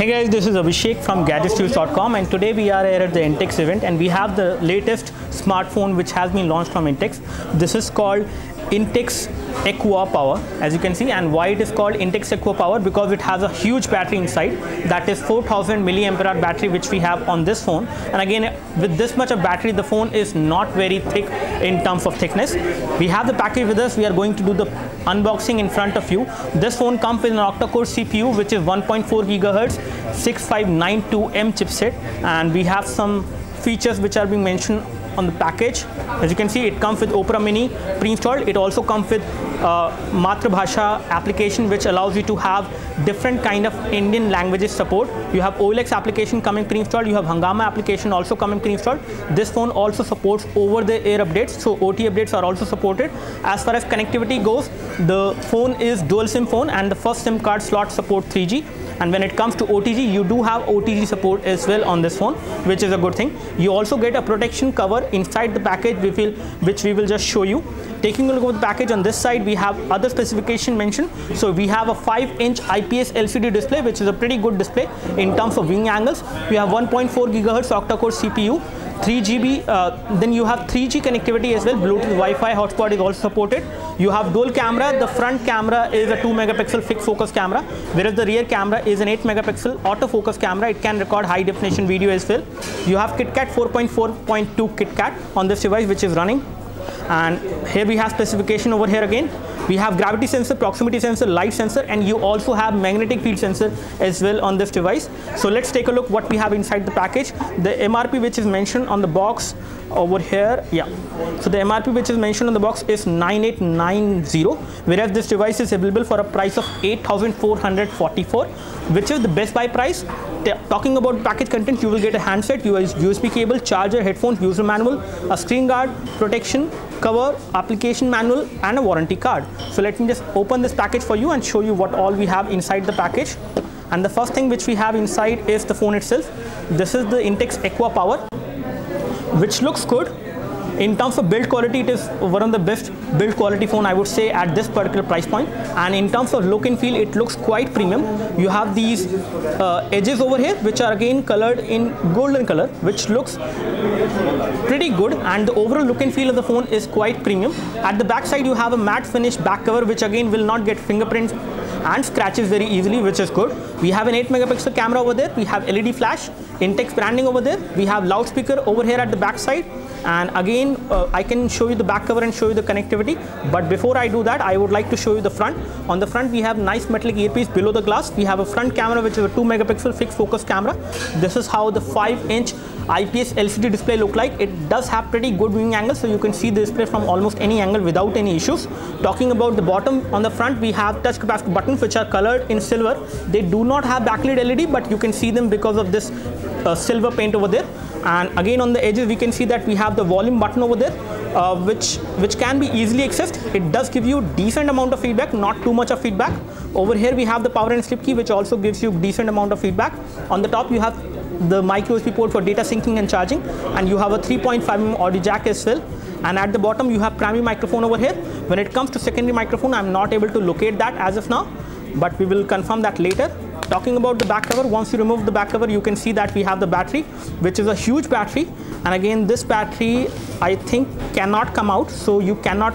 Hey guys, this is Abhishek from GadgetStreets.com, and today we are here at the Intex event and we have the latest smartphone which has been launched from Intex. This is called Intex Aqua Power, as you can see. And why it is called Intex Aqua Power? Because it has a huge battery inside, that is 4000 milliampere hour battery, which we have on this phone. And again, with this much of battery, the phone is not very thick in terms of thickness. We have the package with us. We are going to do the unboxing in front of you. This phone comes with an octa-core CPU, which is 1.4 GHz 6592M chipset, and we have some features which are being mentioned on the package. As you can see, it comes with Opera Mini pre-installed. It also comes with Matrabhasha application, which allows you to have different kind of Indian languages support. You have OLX application coming pre-installed. You have Hungama application also coming pre-installed. This phone also supports over-the-air updates, so OTA updates are also supported. As far as connectivity goes, the phone is dual SIM phone, and the first SIM card slot support 3G. And when it comes to OTG, you do have OTG support as well on this phone, which is a good thing. You also get a protection cover inside the package, which we will just show you. Taking a look at the package, on this side we have other specification mentioned. So we have a 5-inch IPS LCD display, which is a pretty good display in terms of viewing angles. We have 1.4 GHz octa-core CPU, 3 GB, then you have 3G connectivity as well. Bluetooth Wi-Fi hotspot is also supported. You have dual camera. The front camera is a 2 megapixel fixed focus camera, whereas the rear camera is an 8 megapixel autofocus camera. It can record high definition video as well. You have KitKat 4.4.2 KitKat on this device, which is running. And here we have specification over here again. We have gravity sensor, proximity sensor, light sensor, and you also have magnetic field sensor as well on this device. So let's take a look what we have inside the package. The MRP which is mentioned on the box over here, so the MRP which is mentioned on the box is 9890, whereas this device is available for a price of 8444, which is the best buy price. Talking about package content, you will get a handset, USB cable, charger, headphones, user manual, a screen guard, protection cover, application manual, and a warranty card. So let me just open this package for you and show you what all we have inside the package. And the first thing which we have inside is the phone itself. This is the Intex Aqua Power, which looks good. In terms of build quality, it is one of the best build quality phone, I would say, at this particular price point. And in terms of look and feel, it looks quite premium. You have these edges over here, which are again colored in golden color, which looks pretty good. And the overall look and feel of the phone is quite premium. At the back side, you have a matte finish back cover, which again will not get fingerprints and scratches very easily, which is good. We have an 8 megapixel camera over there. We have LED flash, Intex branding over there. We have loudspeaker over here at the back side. And again, I can show you the back cover and show you the connectivity. But before I do that, I would like to show you the front. On the front, we have nice metallic earpiece below the glass. We have a front camera, which is a 2 megapixel fixed focus camera. This is how the 5-inch IPS LCD display look like. It does have pretty good viewing angles, so you can see the display from almost any angle without any issues. Talking about the bottom, on the front we have touch capacitive buttons, which are colored in silver. They do not have backlit LED, but you can see them because of this silver paint over there. And again, on the edges we can see that we have the volume button over there, which can be easily accessed. It does give you decent amount of feedback, not too much of feedback. Over here we have the power and sleep key, which also gives you decent amount of feedback. On the top you have the micro USB port for data syncing and charging, and you have a 3.5mm audio jack as well. And at the bottom you have primary microphone over here. When it comes to secondary microphone, I'm not able to locate that as of now, but we will confirm that later. Talking about the back cover, once you remove the back cover, you can see that we have the battery, which is a huge battery. And again, this battery, I think, cannot come out, so you cannot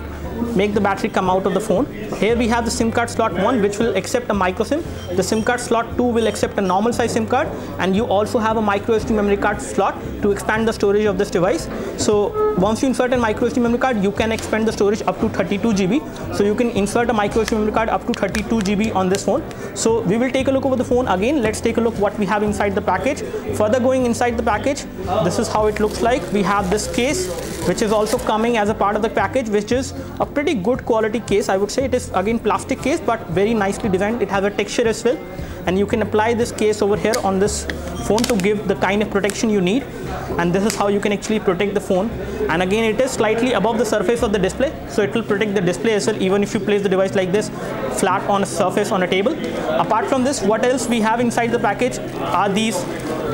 make the battery come out of the phone. Here we have the SIM card slot 1, which will accept a micro SIM. The SIM card slot 2 will accept a normal size SIM card, and you also have a micro SD memory card slot to expand the storage of this device. So once you insert a micro SD memory card, you can expand the storage up to 32 GB. So you can insert a micro SD memory card up to 32 GB on this phone. So we will take a look over the phone again. Let's take a look what we have inside the package. Further going inside the package, this is how it looks like. We have this case, which is also coming as a part of the package, which is a pretty good quality case. I would say it is again plastic case, but very nicely designed. It has a texture as well, and you can apply this case over here on this phone to give the kind of protection you need. And this is how you can actually protect the phone. And again, it is slightly above the surface of the display, so it will protect the display as well, even if you place the device like this flat on a surface on a table. Apart from this, what else we have inside the package are these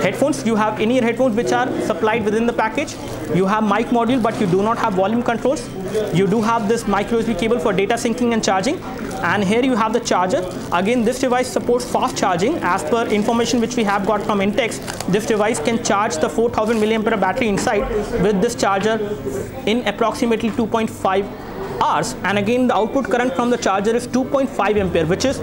headphones. You have in-ear headphones which are supplied within the package. You have mic module, but you do not have volume controls. You do have this micro USB cable for data syncing and charging. and here you have the charger. Again, this device supports fast charging. As per information which we have got from Intex, this device can charge the 4000 mAh battery inside with this charger in approximately 2.5 hours. And again, the output current from the charger is 2.5 ampere, which is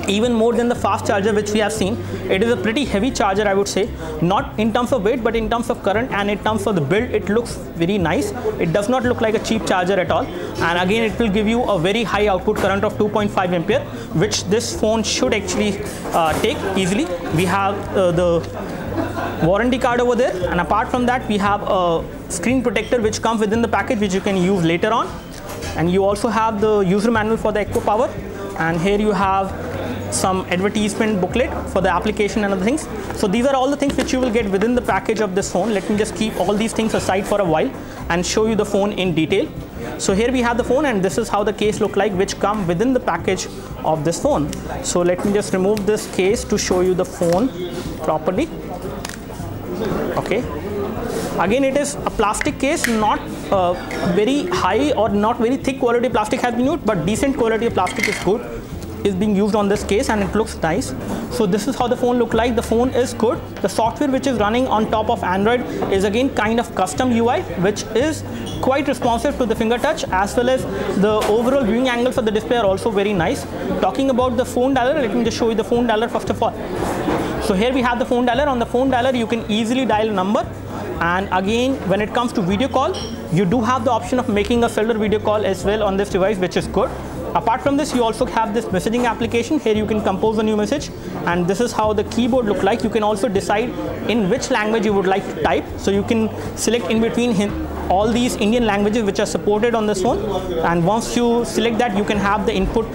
even more than the fast charger which we have seen. It is a pretty heavy charger, I would say, not in terms of weight but in terms of current, and in terms of the build it looks very nice. It does not look like a cheap charger at all, and again it will give you a very high output current of 2.5 ampere, which this phone should actually take easily. We have the warranty card over there, and apart from that we have a screen protector which comes within the package, which you can use later on. And you also have the user manual for the EquoPower, and here you have some advertisement booklet for the application and other things. So these are all the things which you will get within the package of this phone. Let me just keep all these things aside for a while and show you the phone in detail. So here we have the phone, and this is how the case look like, which come within the package of this phone. So let me just remove this case to show you the phone properly. Okay, again it is a plastic case, not very high or not very thick quality plastic has been used, but decent quality of plastic is being used on this case, and it looks nice. So this is how the phone look like. The phone is good. The software which is running on top of Android is again kind of custom UI, which is quite responsive to the finger touch, as well as the overall viewing angles of the display are also very nice. Talking about the phone dialer, let me just show you the phone dialer first of all. So here we have the phone dialer. On the phone dialer you can easily dial a number, and again when it comes to video call, you do have the option of making a cellular video call as well on this device, which is good. Apart from this, you also have this messaging application. Here you can compose a new message, and this is how the keyboard look like. You can also decide in which language you would like to type, so you can select in between all these Indian languages which are supported on this phone, and once you select that, you can have the input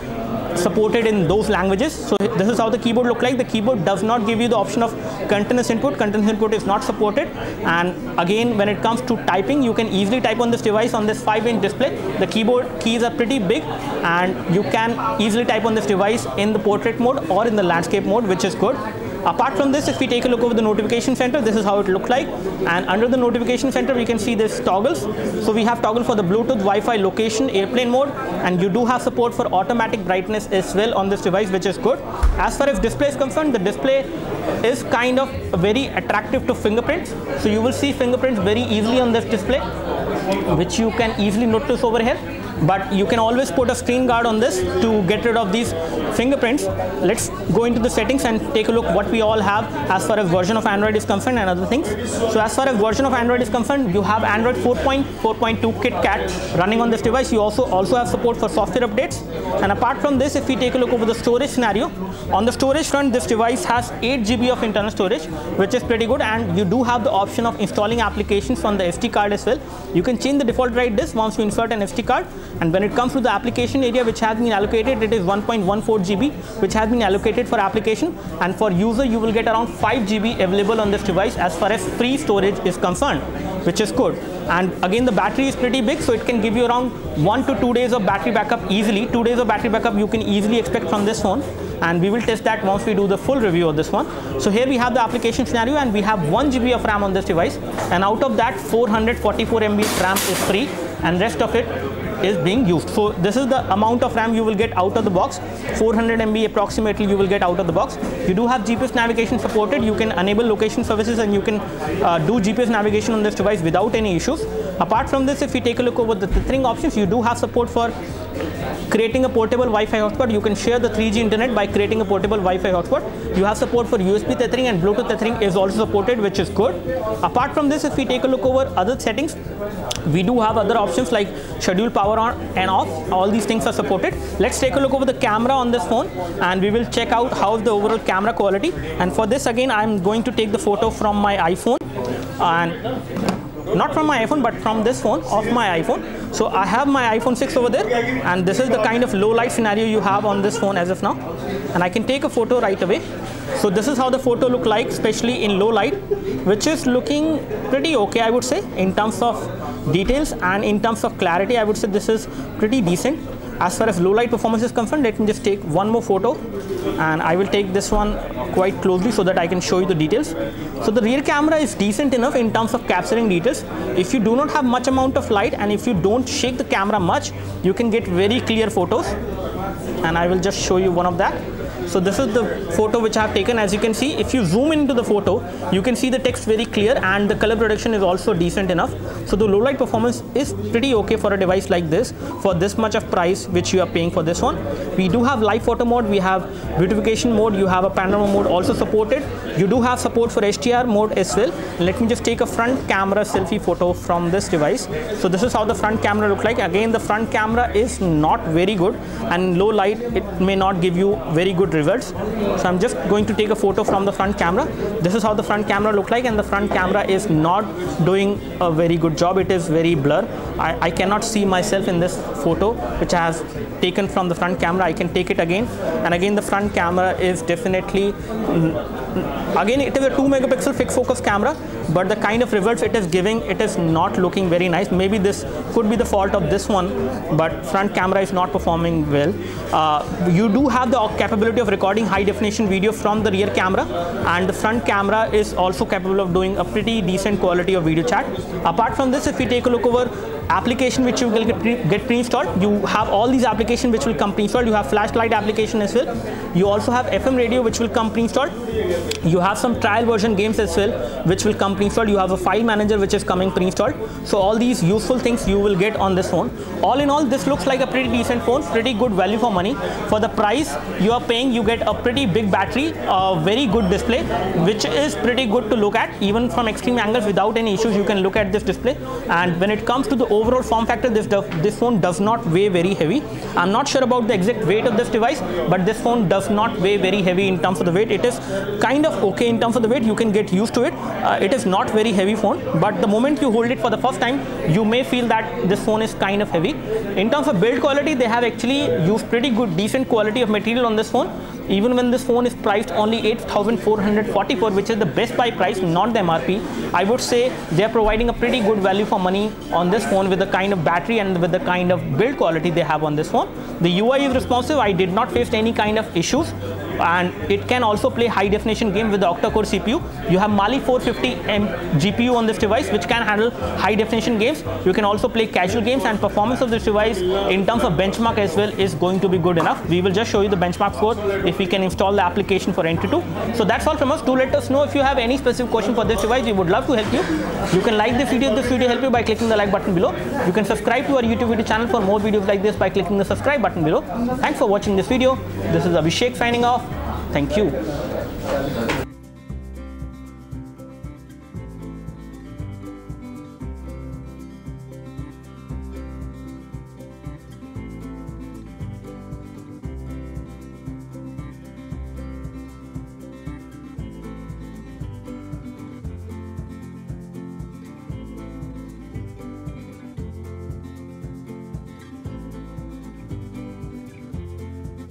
supported in those languages. So this is how the keyboard look like. The keyboard does not give you the option of continuous input. Continuous input is not supported. And again, when it comes to typing, you can easily type on this device on this 5-inch display. The keyboard keys are pretty big, and you can easily type on this device in the portrait mode or in the landscape mode, which is good. Apart from this, if we take a look over the notification center, this is how it looks like. And under the notification center, we can see this toggles. So we have toggle for the Bluetooth, Wi-Fi, location, airplane mode, and you do have support for automatic brightness as well on this device, which is good. As far as display is concerned, the display is kind of very attractive to fingerprints. So you will see fingerprints very easily on this display, which you can easily notice over here. But you can always put a screen guard on this to get rid of these fingerprints. Let's go into the settings and take a look what we all have as far as version of Android is concerned and other things. So as far as version of Android is concerned, you have Android 4.4.2 KitKat running on this device. You also have support for software updates. And apart from this, if we take a look over the storage scenario, on the storage front, this device has 8 GB of internal storage, which is pretty good, and you do have the option of installing applications on the SD card as well. You can change the default write disk once you insert an SD card. And when it comes to the application area which has been allocated, it is 1.14 GB which has been allocated for application, and for user you will get around 5 GB available on this device as far as free storage is concerned, which is good. And again, the battery is pretty big, so it can give you around 1 to 2 days of battery backup easily. 2 days of battery backup you can easily expect from this phone, and we will test that once we do the full review of this one. So here we have the application scenario, and we have 1 GB of RAM on this device, and out of that 444 MB RAM is free, and rest of it is being used. So this is the amount of RAM you will get out of the box. 400 MB approximately you will get out of the box. You do have GPS navigation supported. You can enable location services, and you can do GPS navigation on this device without any issues. Apart from this, if we take a look over the tethering options, you do have support for creating a portable Wi-Fi hotspot. You can share the 3G internet by creating a portable Wi-Fi hotspot. You have support for USB tethering, and Bluetooth tethering is also supported, which is good. Apart from this, if we take a look over other settings, we do have other options like schedule power on and off. All these things are supported. Let's take a look over the camera on this phone, and we will check out how is the overall camera quality. And for this, again, I'm going to take the photo from my iPhone, and not from my iPhone but from this phone of my iPhone. So I have my iPhone 6 over there, and this is the kind of low light scenario you have on this phone as of now, and I can take a photo right away. So this is how the photo look like, especially in low light, which is looking pretty okay, I would say. In terms of details and in terms of clarity, I would say this is pretty decent. As far as low light performance is concerned, let me just take one more photo, and I will take this one quite closely so that I can show you the details. So the rear camera is decent enough in terms of capturing details. If you do not have much amount of light, and if you don't shake the camera much, you can get very clear photos. and I will just show you one of that. So this is the photo which I have taken. As you can see, if you zoom into the photo, you can see the text very clear, and the color production is also decent enough. So the low light performance is pretty okay for a device like this, for this much of price which you are paying for this one. We do have live photo mode, we have beautification mode, you have a panorama mode also supported. You do have support for HDR mode as well. Let me just take a front camera selfie photo from this device. So this is how the front camera look like. Again, the front camera is not very good, and low light it may not give you very good results. So I'm just going to take a photo from the front camera. This is how the front camera look like, and the front camera is not doing a very good job. It is very blur. I cannot see myself in this photo which I have taken from the front camera. I can take it again, and again the front camera is definitely, again it is a 2 megapixel fixed focus camera, but the kind of results it is giving, it is not looking very nice. Maybe this could be the fault of this one, but front camera is not performing well. You do have the capability of recording high definition video from the rear camera, and the front camera is also capable of doing a pretty decent quality of video chat. Apart from this, if we take a look over application which you will get pre-installed, you have all these applications which will come pre-installed. You have flashlight application as well. You also have FM radio which will come pre-installed. You have some trial version games as well which will come pre-installed. You have a file manager which is coming pre-installed. So all these useful things you will get on this phone. All in all, this looks like a pretty decent phone, pretty good value for money. For the price you are paying, you get a pretty big battery, a very good display which is pretty good to look at. Even from extreme angles without any issues you can look at this display. And when it comes to the overall form factor, this phone does not weigh very heavy. I'm not sure about the exact weight of this device, but this phone does not weigh very heavy in terms of the weight. It is kind of okay in terms of the weight. You can get used to it. It is not very heavy phone, but the moment you hold it for the first time, you may feel that this phone is kind of heavy. In terms of build quality, they have actually used pretty good, decent quality of material on this phone. Even when this phone is priced only 8,444, which is the best buy price, not the MRP, I would say they are providing a pretty good value for money on this phone with the kind of battery and with the kind of build quality they have on this phone. The UI is responsive. I did not face any kind of issues, and it can also play high definition game with the octa-core CPU. You have Mali 450M GPU on this device which can handle high definition games. You can also play casual games, and performance of this device in terms of benchmark as well is going to be good enough. We will just show you the benchmark score if we can install the application for Entry 2. So that's all from us. Do let us know if you have any specific question for this device. We would love to help you. You can like this video if this video helped you by clicking the like button below. You can subscribe to our YouTube video channel for more videos like this by clicking the subscribe button below. Thanks for watching this video. This is Abhishek signing off. Thank you.